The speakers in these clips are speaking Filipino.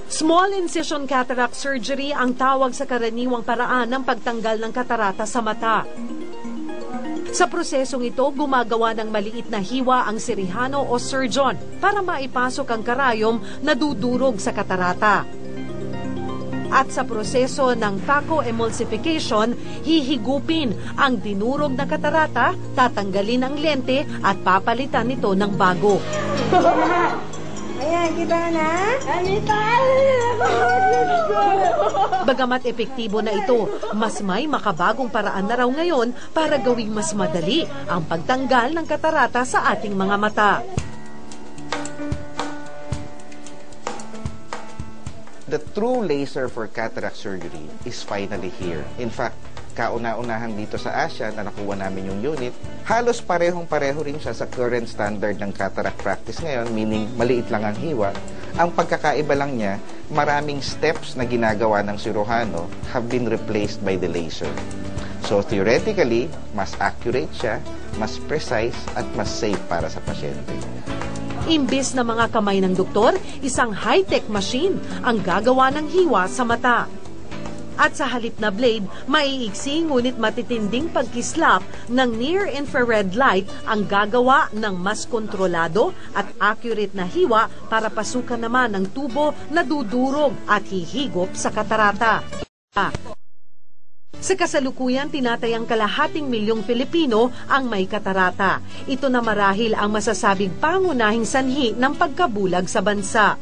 Small incision cataract surgery ang tawag sa karaniwang paraan ng pagtanggal ng katarata sa mata. Sa prosesong ito, gumagawa ng maliit na hiwa ang sirihano o surgeon para maipasok ang karayom na dudurog sa katarata. At sa proseso ng phacoemulsification, hihigupin ang dinurog na katarata, tatanggalin ang lente at papalitan nito ng bago. Ayan, kita na? Bagamat epektibo na ito, mas may makabagong paraan na raw ngayon para gawing mas madali ang pagtanggal ng katarata sa ating mga mata. The true laser for cataract surgery is finally here. In fact, kauna-unahan dito sa Asia na nakuha namin yung unit, halos parehong-pareho rin siya sa current standard ng cataract practice ngayon, meaning maliit lang ang hiwa. Ang pagkakaiba lang niya, maraming steps na ginagawa ng siruhano have been replaced by the laser. So theoretically, mas accurate siya, mas precise, at mas safe para sa pasyente. Imbis na mga kamay ng doktor, isang high-tech machine ang gagawa ng hiwa sa mata. At sa halip na blade, maiiksi ngunit matitinding pagkislap ng near-infrared light ang gagawa ng mas kontrolado at accurate na hiwa para pasukan naman ng tubo na dudurog at hihigop sa katarata. Sa kasalukuyan, tinatayang 250,000 Pilipino ang may katarata. Ito na marahil ang masasabing pangunahing sanhi ng pagkabulag sa bansa.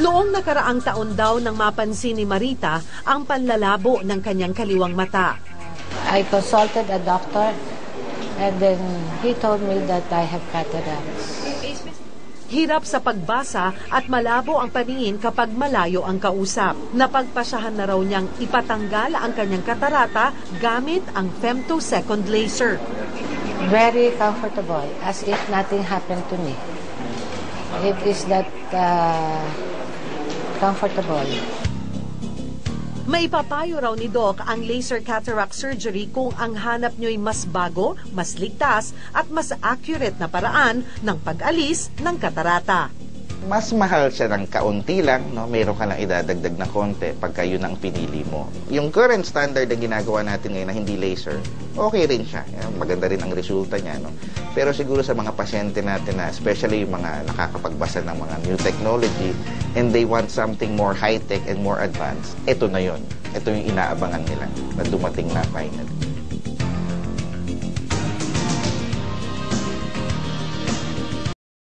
Noong nakaraang taon daw nang mapansin ni Marita ang panlalabo ng kanyang kaliwang mata. I consulted a doctor and then he told me that I have cataracts. Hirap sa pagbasa at malabo ang paningin kapag malayo ang kausap. Napagpasyahan na raw niyang ipatanggal ang kanyang katarata gamit ang femtosecond laser. Very comfortable, as if nothing happened to me. It is that comfortable. Maipapayo raw ni Doc ang laser cataract surgery kung ang hanap nyo'y mas bago, mas ligtas at mas accurate na paraan ng pag-alis ng katarata. Mas mahal siya ng kaunti lang, no? Meron ka lang idadagdag na konti pagka yun ang pinili mo. Yung current standard na ginagawa natin ngayon na hindi laser, okay rin siya. Maganda rin ang resulta niya. No? Pero siguro sa mga pasyente natin na especially yung mga nakakapagbasa ng mga new technology and they want something more high-tech and more advanced, ito na yun. Ito yung inaabangan nila na dumating na finally.